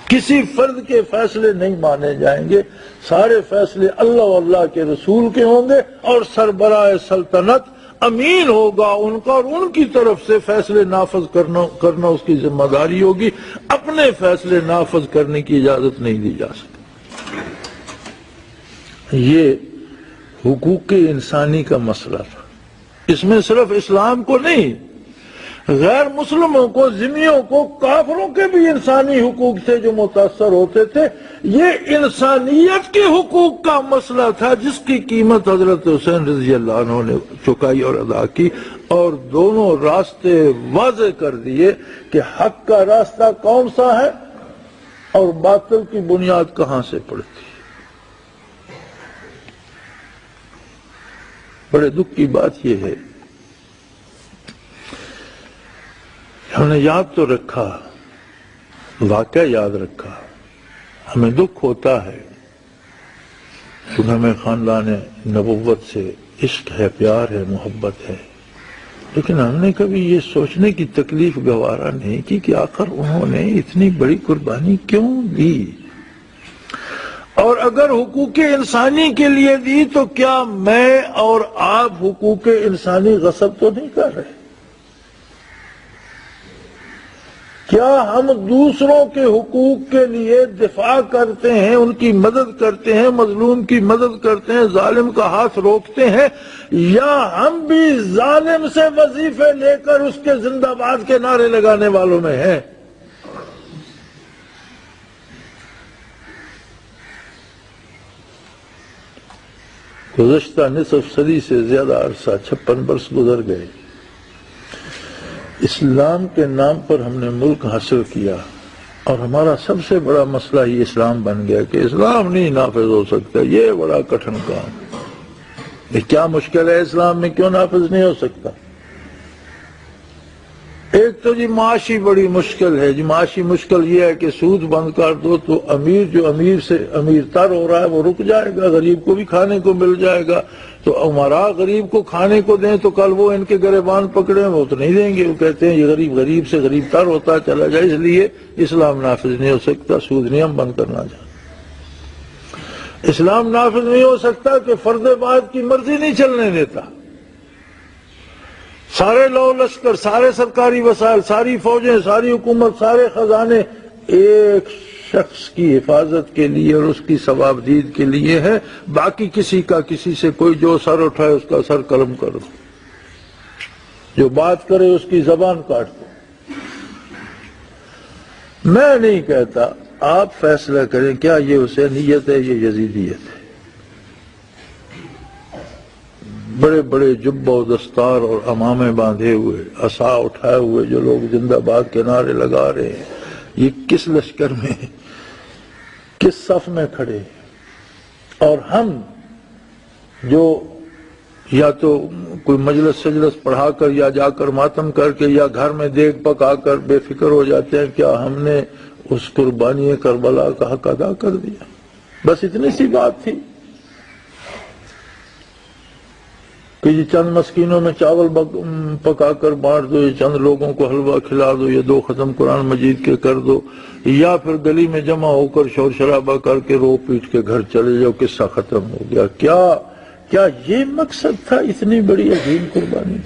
کسی فرد کے فیصلے نہیں مانے جائیں گے، سارے فیصلے اللہ اور اللہ کے رسول کے ہوں گے، اور سربراہ سلطنت امین ہوگا ان کا، اور ان کی طرف سے فیصلے نافذ کرنا اس کی ذمہ داری ہوگی، اپنے فیصلے نافذ کرنے کی اجازت نہیں دی جا سکتی۔ یہ حقوق انسانی کا مسئلہ تھا، اس میں صرف اسلام کو نہیں، غیر مسلموں کو، ذمیوں کو، کافروں کے بھی انسانی حقوق تھے جو متاثر ہوتے تھے۔ یہ انسانیت کے حقوق کا مسئلہ تھا جس کی قیمت حضرت حسین رضی اللہ عنہ نے چکائی اور ادا کی، اور دونوں راستے واضح کر دیے کہ حق کا راستہ کون سا ہے اور باطل کی بنیاد کہاں سے پڑتی ہے۔ بڑے دکھ کی بات یہ ہے، ہم نے یاد تو رکھا، واقعہ یاد رکھا، ہمیں دکھ ہوتا ہے کیونکہ ہمیں خاندان نبوت سے عشق ہے، پیار ہے، محبت ہے، لیکن ہم نے کبھی یہ سوچنے کی تکلیف گوارا نہیں کی کہ آخر انہوں نے اتنی بڑی قربانی کیوں دی، اور اگر حقوق انسانی کے لیے دی تو کیا میں اور آپ حقوق انسانی غصب تو نہیں کر رہے؟ کیا ہم دوسروں کے حقوق کے لیے دفاع کرتے ہیں، ان کی مدد کرتے ہیں، مظلوم کی مدد کرتے ہیں، ظالم کا ہاتھ روکتے ہیں، یا ہم بھی ظالم سے وظیفے لے کر اس کے زندہ باد کے نعرے لگانے والوں میں ہیں؟ گزشتہ نصف صدی سے زیادہ عرصہ، 56 برس گزر گئے، اسلام کے نام پر ہم نے ملک حاصل کیا، اور ہمارا سب سے بڑا مسئلہ یہ اسلام بن گیا کہ اسلام نہیں نافذ ہو سکتا۔ یہ بڑا کٹھن کام، یہ کیا مشکل ہے، اسلام میں کیوں نافذ نہیں ہو سکتا؟ ایک تو جی معاشی بڑی مشکل ہے، جی معاشی مشکل یہ ہے کہ سود بند کر دو تو امیر جو امیر سے امیر تر ہو رہا ہے وہ رک جائے گا، غریب کو بھی کھانے کو مل جائے گا، تو امراء غریب کو کھانے کو دیں تو کل وہ ان کے گریبان پکڑیں، وہ تو نہیں دیں گے، وہ کہتے ہیں یہ غریب غریب سے غریب تر ہوتا چلا جائے، اس لیے اسلام نافذ نہیں ہو سکتا، سود نہیں ہم بند کرنا چاہتے۔ اسلام نافذ نہیں ہو سکتا کہ فرد واحد کی مرضی نہیں چلنے دیتا، سارے لو لشکر، سارے سرکاری وسائل، ساری فوجیں، ساری حکومت، سارے خزانے ایک شخص کی حفاظت کے لیے اور اس کی ثوابدید کے لیے ہے، باقی کسی کا کسی سے کوئی جو سر اٹھائے اس کا سر قلم کر دو، جو بات کرے اس کی زبان کاٹ دو۔ میں نہیں کہتا، آپ فیصلہ کریں کیا یہ حسینیت ہے، یہ یزیدیت ہے۔ بڑے بڑے جبہ و دستار اور عمامے باندھے ہوئے، عصا اٹھائے ہوئے جو لوگ زندہ باد کے نعرے لگا رہے ہیں، یہ کس لشکر میں، کس صف میں کھڑے ہیں؟ اور ہم جو یا تو کوئی مجلس سجلس پڑھا کر یا جا کر ماتم کر کے یا گھر میں دیگ پکا کر بے فکر ہو جاتے ہیں، کیا ہم نے اس قربانی کربلا کا حق ادا کر دیا؟ بس اتنی سی بات تھی کہ یہ چند مسکینوں میں چاول پکا کر بانٹ دو، یہ چند لوگوں کو حلوہ کھلا دو، یہ 2 ختم قرآن مجید کے کر دو، یا پھر گلی میں جمع ہو کر شور شرابہ کر کے رو پیٹ کے گھر چلے جاؤ، قصہ ختم ہو گیا۔ کیا یہ مقصد تھا اتنی بڑی عظیم قربانی؟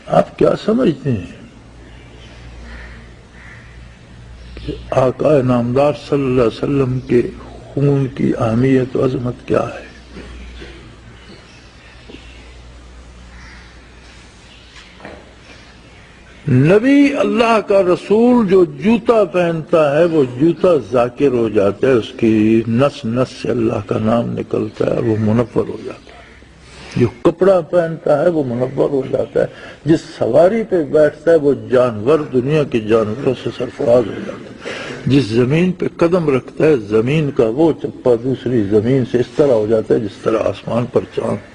آپ کیا سمجھتے ہیں کہ آقا نامدار صلی اللہ علیہ وسلم کے خون کی اہمیت و عظمت کیا ہے؟ نبی اللہ کا رسول جو جوتا پہنتا ہے وہ جوتا ذاکر ہو جاتا ہے، اس کی نس نس سے اللہ کا نام نکلتا ہے اور وہ منور ہو جاتا ہے۔ جو کپڑا پہنتا ہے وہ منور ہو جاتا ہے، جس سواری پہ بیٹھتا ہے وہ جانور دنیا کے جانوروں سے سرفراز ہو جاتا ہے، جس زمین پہ قدم رکھتا ہے زمین کا وہ چپا دوسری زمین سے اس طرح ہو جاتا ہے جس طرح آسمان پر چاند۔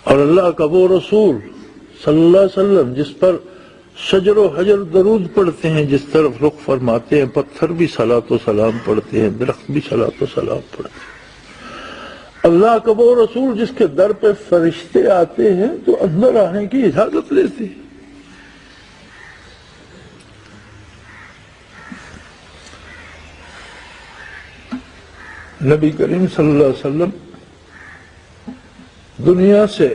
اور اللہ کا وہ رسول صلی اللہ علیہ وسلم جس پر شجر و حجر درود پڑھتے ہیں، جس طرف رخ فرماتے ہیں پتھر بھی صلاۃ و سلام پڑھتے ہیں، درخت بھی صلاۃ و سلام پڑھتے ہیں۔ اللہ کا وہ رسول جس کے در پہ فرشتے آتے ہیں تو اندر آنے کی اجازت لیتے ہیں۔ نبی کریم صلی اللہ علیہ وسلم دنیا سے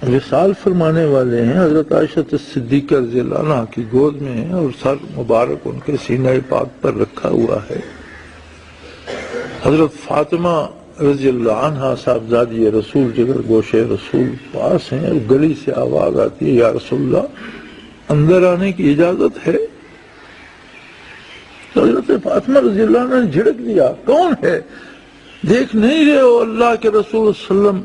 وصال فرمانے والے ہیں، حضرت عائشہ صدیقہ رضی اللہ عنہ کی گود میں ہیں اور سر مبارک ان کے سینہ پاک پر رکھا ہوا ہے۔ حضرت فاطمہ رضی اللہ عنہ صاحبزادی رسول جگر گوشے رسول پاس ہیں اور گلی سے آواز آتی ہے، یا رسول اللہ اندر آنے کی اجازت ہے؟ تو حضرت فاطمہ رضی اللہ عنہ نے جھڑک دیا، کون ہے؟ دیکھ نہیں رہے ہو اللہ کے رسول صلی اللہ علیہ وسلم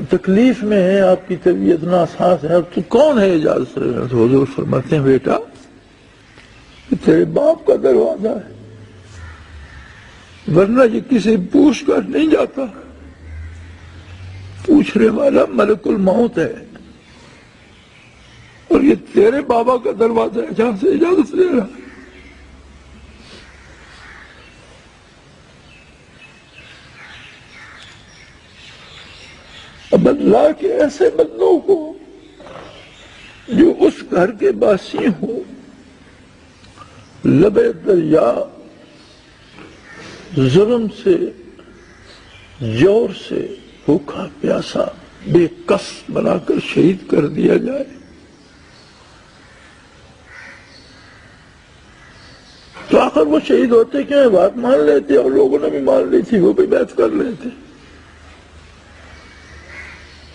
تکلیف میں ہے، آپ کی طبیعت ناساز ہے، تو کون ہے اجازت؟ تو حضور فرماتے ہیں بیٹا یہ تیرے باپ کا دروازہ ہے، ورنہ یہ کسی پوچھ کر نہیں جاتا، پوچھنے والا ملک الموت ہے، اور یہ تیرے بابا کا دروازہ ہے جہاں سے اجازت لے رہا ہے۔ اب اللہ کے ایسے بندوں کو جو اس گھر کے باسی ہوں، لبے دریا ظلم سے جور سے بھوکا پیاسا بے کس بنا کر شہید کر دیا جائے، تو آخر وہ شہید ہوتے کیا؟ بات مان لیتے اور لوگوں نے بھی مان لی تھی، وہ بھی بیعت کر لیتے۔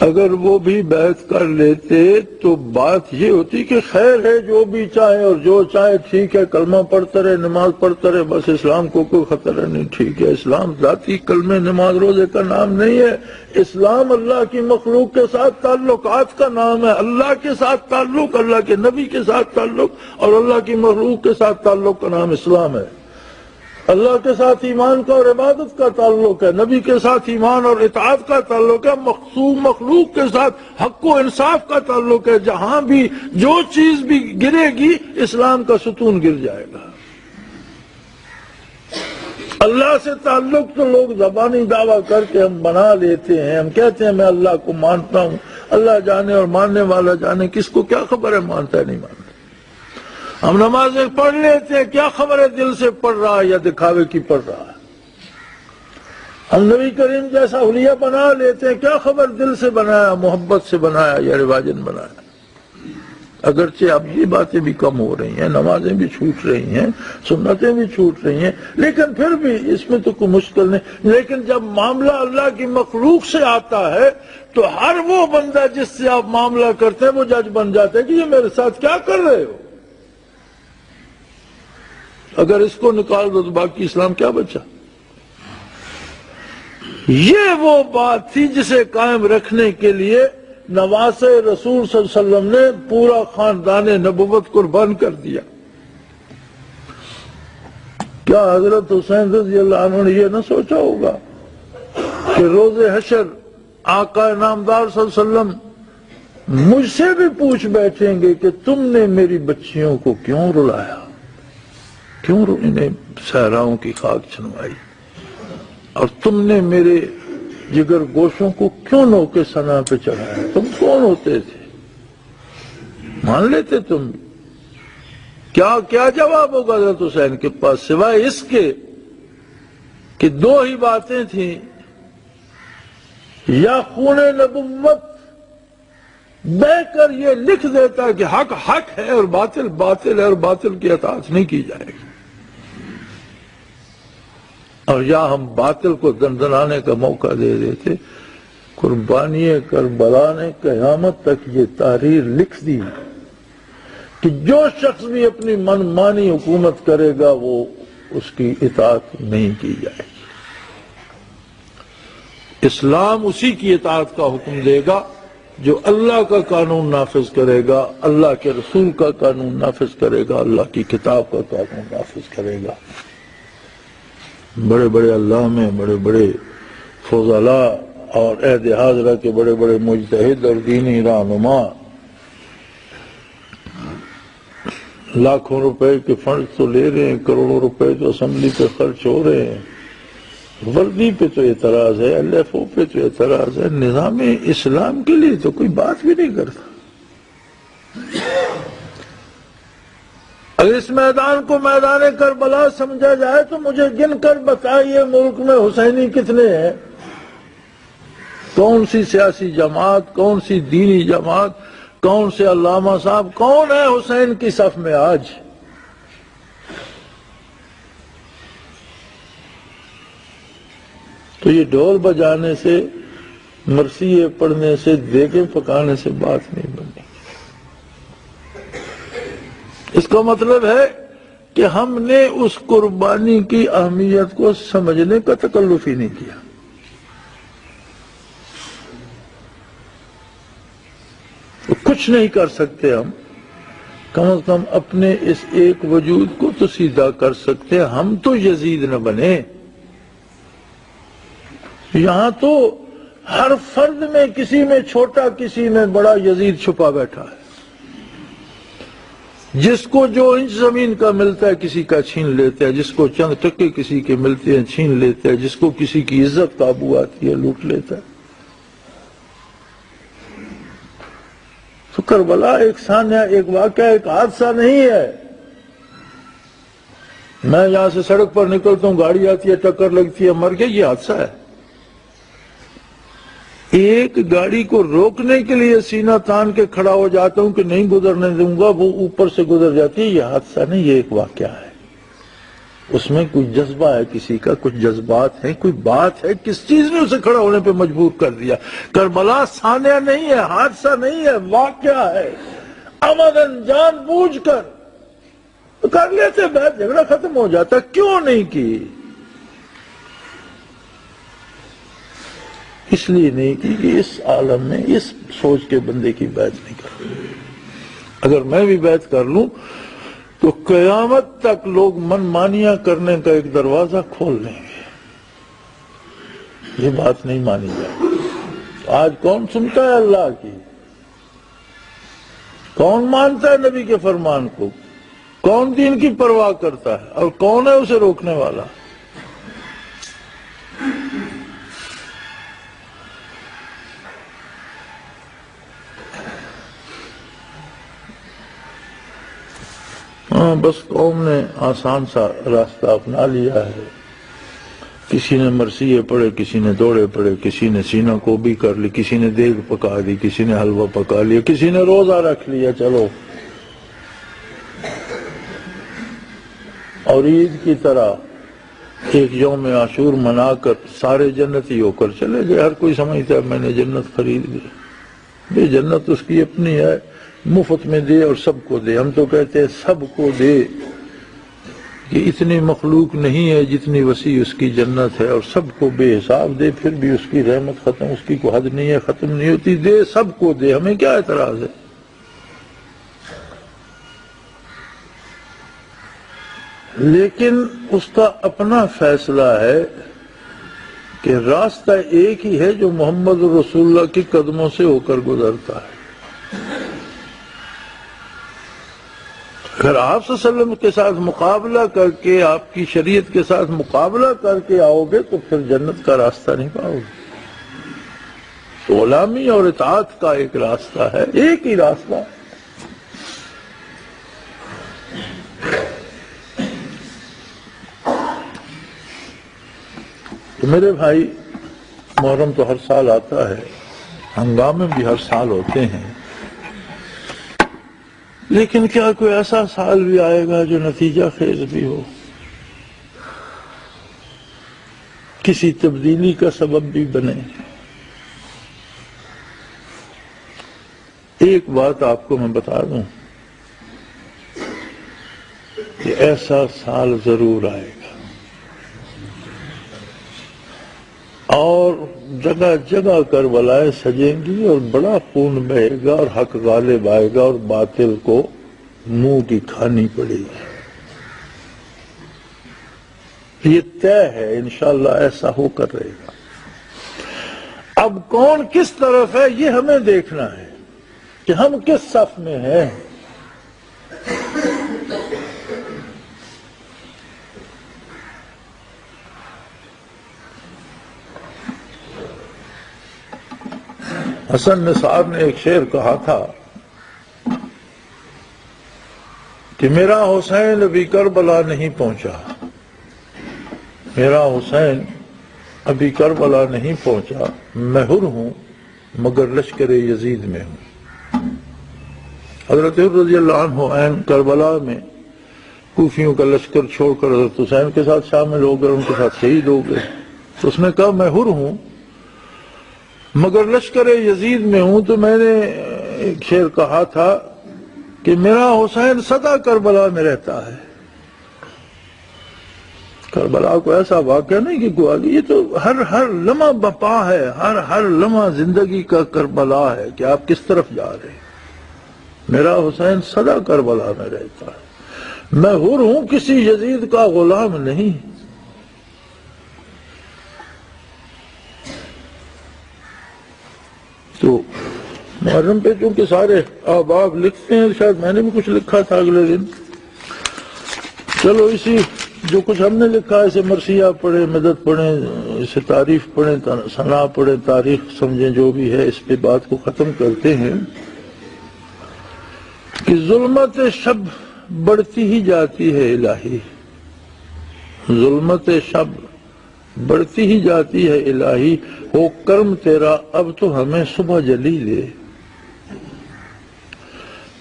اگر وہ بھی بیعت کر لیتے تو بات یہ ہوتی کہ خیر ہے، جو بھی چاہے اور جو چاہے ٹھیک ہے، کلمہ پڑھتا رہے نماز پڑھتا رہے، بس اسلام کو کوئی خطرہ نہیں، ٹھیک ہے۔ اسلام ذاتی کلمے نماز روزے کا نام نہیں ہے، اسلام اللہ کی مخلوق کے ساتھ تعلقات کا نام ہے، اللہ کے ساتھ تعلق، اللہ کے نبی کے ساتھ تعلق اور اللہ کی مخلوق کے ساتھ تعلق کا نام اسلام ہے۔ اللہ کے ساتھ ایمان کا اور عبادت کا تعلق ہے، نبی کے ساتھ ایمان اور اطاعت کا تعلق ہے، مخلوق کے ساتھ حق و انصاف کا تعلق ہے۔ جہاں بھی جو چیز بھی گرے گی اسلام کا ستون گر جائے گا۔ اللہ سے تعلق تو لوگ زبانی دعویٰ کر کے ہم بنا لیتے ہیں، ہم کہتے ہیں میں اللہ کو مانتا ہوں، اللہ جانے اور ماننے والا جانے، کس کو کیا خبر ہے مانتا ہے نہیں مانتا۔ ہم نمازیں پڑھ لیتے ہیں، کیا خبر ہے دل سے پڑھ رہا ہے یا دکھاوے کی پڑھ رہا ہے۔ ہم نبی کریم جیسا حلیہ بنا لیتے ہیں، کیا خبر دل سے بنایا، محبت سے بنایا یا رواجن بنایا۔ اگرچہ اب یہ باتیں بھی کم ہو رہی ہیں، نمازیں بھی چھوٹ رہی ہیں، سنتیں بھی چھوٹ رہی ہیں، لیکن پھر بھی اس میں تو کوئی مشکل نہیں۔ لیکن جب معاملہ اللہ کی مخلوق سے آتا ہے تو ہر وہ بندہ جس سے آپ معاملہ کرتے ہیں وہ جج بن جاتا ہے کہ یہ میرے ساتھ کیا کر رہے ہو۔ اگر اس کو نکال دو تو باقی اسلام کیا بچا؟ یہ وہ بات تھی جسے قائم رکھنے کے لیے نواسے رسول صلی اللہ علیہ وسلم نے پورا خاندان نبوت قربان کر دیا۔ کیا حضرت حسین رضی اللہ عنہ نے یہ نہ سوچا ہوگا کہ روز حشر آقا نامدار صلی اللہ علیہ وسلم مجھ سے بھی پوچھ بیٹھیں گے کہ تم نے میری بچیوں کو کیوں رلایا، کیوں انہیں صحراؤں کی خاک چھنوائی، اور تم نے میرے جگر گوشوں کو کیوں نوکے سنا پہ چڑھایا؟ تم کون ہوتے تھے؟ مان لیتے تم؟ کیا جواب ہوگا حضرت حسین کے پاس سوائے اس کے کہ دو ہی باتیں تھیں، یا خون نبوت بہ کر یہ لکھ دیتا کہ حق حق ہے اور باطل باطل ہے اور باطل کی اطاعت نہیں کی جائے گی، اور یا ہم باطل کو دندنانے کا موقع دے دیتے۔ قربانی کربلا نے قیامت تک یہ تحریر لکھ دی کہ جو شخص بھی اپنی من مانی حکومت کرے گا وہ اس کی اطاعت نہیں کی جائے گی۔ اسلام اسی کی اطاعت کا حکم دے گا جو اللہ کا قانون نافذ کرے گا، اللہ کے رسول کا قانون نافذ کرے گا، اللہ کی کتاب کا قانون نافذ کرے گا۔ بڑے بڑے علامے، بڑے بڑے فضلاء اور عہد حاضرہ کے بڑے بڑے مجتہد اور دینی رہنما لاکھوں روپے کے فنڈ تو لے رہے ہیں، کروڑوں روپے تو اسمبلی پہ خرچ ہو رہے ہیں، وردی پہ تو اعتراض ہے، ایل ایف او پہ تو اعتراض ہے، نظام اسلام کے لیے تو کوئی بات بھی نہیں کرتا۔ اگر اس میدان کو میدان کربلا سمجھا جائے تو مجھے گن کر بتائیے ملک میں حسینی کتنے ہیں؟ کون سی سیاسی جماعت، کون سی دینی جماعت، کون سے علامہ صاحب، کون ہے حسین کی صف میں آج؟ تو یہ ڈھول بجانے سے، مرثیے پڑھنے سے، دیگیں پکانے سے بات نہیں بنی۔ اس کا مطلب ہے کہ ہم نے اس قربانی کی اہمیت کو سمجھنے کا تکلف ہی نہیں کیا۔ تو کچھ نہیں کر سکتے ہم، کم از کم اپنے اس ایک وجود کو تو سیدھا کر سکتے ہیں۔ ہم تو یزید نہ بنے۔ یہاں تو ہر فرد میں کسی میں چھوٹا کسی میں بڑا یزید چھپا بیٹھا ہے۔ جس کو جو انچ زمین کا ملتا ہے کسی کا چھین لیتا ہے، جس کو چند ٹکے کسی کے ملتے ہیں چھین لیتا ہے، جس کو کسی کی عزت قابو آتی ہے لوٹ لیتا ہے۔ تو کربلا ایک سانحہ، ایک واقعہ، ایک حادثہ نہیں ہے۔ میں یہاں سے سڑک پر نکلتا ہوں، گاڑی آتی ہے، ٹکر لگتی ہے، مر گیا، یہ حادثہ ہے۔ ایک گاڑی کو روکنے کے لیے سینہ تان کے کھڑا ہو جاتا ہوں کہ نہیں گزرنے دوں گا، وہ اوپر سے گزر جاتی ہے، یہ حادثہ نہیں، یہ ایک واقعہ ہے۔ اس میں کوئی جذبہ ہے، کسی کا کچھ جذبات ہیں، کوئی بات ہے، کس چیز نے اسے کھڑا ہونے پہ مجبور کر دیا۔ کربلا سانحہ نہیں ہے، حادثہ نہیں ہے، واقعہ ہے۔ عمدن جان بوجھ کر لیتے، بحث جھگڑا ختم ہو جاتا، کیوں نہیں کی؟ اس لیے نہیں کی کہ اس عالم میں اس سوچ کے بندے کی بیعت نہیں کر۔ اگر میں بھی بیعت کر لوں تو قیامت تک لوگ من مانیاں کرنے کا ایک دروازہ کھول لیں گے، یہ بات نہیں مانی جائے۔ آج کون سنتا ہے اللہ کی؟ کون مانتا ہے نبی کے فرمان کو؟ کون دین کی پرواہ کرتا ہے؟ اور کون ہے اسے روکنے والا؟ بس قوم نے آسان سا راستہ اپنا لیا ہے۔ کسی نے مرثیے پڑھے، کسی نے دوڑے پڑھے، کسی نے سینہ کو بھی کر لی، کسی نے دیگ پکا دی، کسی نے حلوہ پکا لیا، کسی نے روزہ رکھ لیا، چلو۔ اور عید کی طرح ایک یوم عاشور منا کر سارے جنتی ہو کر چلے گئے۔ ہر کوئی سمجھتا ہے میں نے جنت خرید لی۔ یہ جنت اس کی اپنی ہے، مفت میں دے اور سب کو دے۔ ہم تو کہتے ہیں سب کو دے، کہ اتنی مخلوق نہیں ہے جتنی وسیع اس کی جنت ہے، اور سب کو بے حساب دے، پھر بھی اس کی رحمت ختم، اس کی کوئی حد نہیں ہے، ختم نہیں ہوتی، دے سب کو دے، ہمیں کیا اعتراض ہے؟ لیکن اس کا اپنا فیصلہ ہے کہ راستہ ایک ہی ہے جو محمد رسول اللہ کے قدموں سے ہو کر گزرتا ہے۔ اگر آپ صلی اللہ علیہ وسلم کے ساتھ مقابلہ کر کے، آپ کی شریعت کے ساتھ مقابلہ کر کے آؤ گے تو پھر جنت کا راستہ نہیں پاؤ گے۔ تو غلامی اور اطاعت کا ایک راستہ ہے، ایک ہی راستہ۔ تو میرے بھائی، محرم تو ہر سال آتا ہے، ہنگامے بھی ہر سال ہوتے ہیں، لیکن کیا کوئی ایسا سال بھی آئے گا جو نتیجہ خیز بھی ہو؟ کسی تبدیلی کا سبب بھی بنے۔ ایک بات آپ کو میں بتا دوں کہ ایسا سال ضرور آئے گا اور جگہ جگہ کربلائیں سجیں گی اور بڑا خون بہے گا اور حق غالب آئے گا اور باطل کو منہ کی کھانی پڑے گی۔ یہ طے ہے، انشاءاللہ ایسا ہو کر رہے گا۔ اب کون کس طرف ہے یہ ہمیں دیکھنا ہے کہ ہم کس صف میں ہیں۔ حسن نثار نے ایک شعر کہا تھا کہ میرا حسین ابھی کربلا نہیں پہنچا، میرا حسین ابھی کربلا نہیں پہنچا، میں حر ہوں مگر لشکر یزید میں ہوں۔ حضرت رضی اللہ عنہ عین کربلا میں کوفیوں کا لشکر چھوڑ کر حضرت حسین کے ساتھ شامل ہو گئے، ان کے ساتھ شہید ہو گئے۔ تو اس نے کہا میں حر ہوں مگر لشکر یزید میں ہوں۔ تو میں نے ایک شعر کہا تھا کہ میرا حسین سدا کربلا میں رہتا ہے۔ کربلا کو ایسا واقعہ نہیں کہ گوا، یہ تو ہر لمحہ بپا ہے، ہر لمحہ زندگی کا کربلا ہے کہ آپ کس طرف جا رہے ہیں۔ میرا حسین سدا کربلا میں رہتا ہے، میں حر ہوں کسی یزید کا غلام نہیں۔ تو محرم پہ چونکہ سارے احباب لکھتے ہیں، شاید میں نے بھی کچھ لکھا تھا اگلے دن، چلو اسی جو کچھ ہم نے لکھا اسے مرثیہ پڑھیں، مدد پڑھیں، اسے تعریف پڑھیں، ثنا پڑھیں، تاریخ سمجھیں، جو بھی ہے اس پہ بات کو ختم کرتے ہیں کہ ظلمت شب بڑھتی ہی جاتی ہے الہی، ظلمت شب بڑھتی ہی جاتی ہے الہی، ہو کرم تیرا اب تو ہمیں صبح جلی دے۔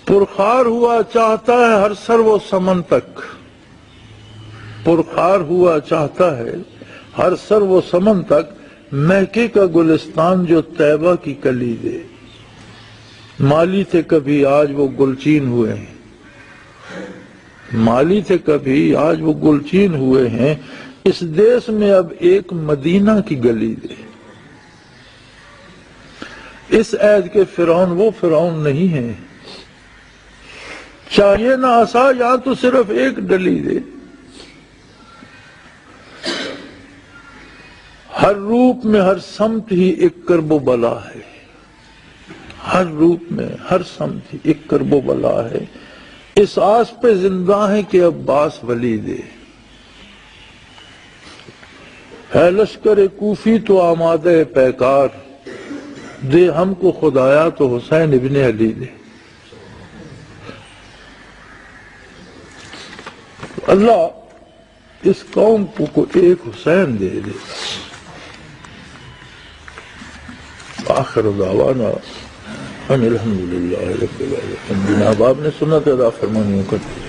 پرخار ہوا چاہتا ہے ہر سر و سمن تک، پرخار ہوا چاہتا ہے ہر سر و سمن تک، مہکے کا گلستان جو طیبہ کی کلی دے۔ مالی تھے کبھی آج وہ گلچین ہوئے ہیں، مالی تھے کبھی آج وہ گلچین ہوئے ہیں، اس دیس میں اب ایک مدینہ کی گلی دے۔ اس عہد کے فرعون وہ فرعون نہیں ہے، چاہیے نہ عصا یا تو صرف ایک ڈلی دے۔ ہر روپ میں ہر سمت ہی ایک کرب و بلا ہے، ہر روپ میں ہر سمت ہی ایک کرب و بلا ہے، اس آس پہ زندہ ہے کہ عباس ولی دے۔ ہے لشکر کوفی تو آمادہ پیکار، دے ہم کو خدایا تو حسین ابن علی دے۔ اللہ اس قوم کو ایک حسین دے دے۔ آخر دعوانا ان الحمدللہ رب العالمین۔ جناب آپ نے سنت ادا فرمانی ہے۔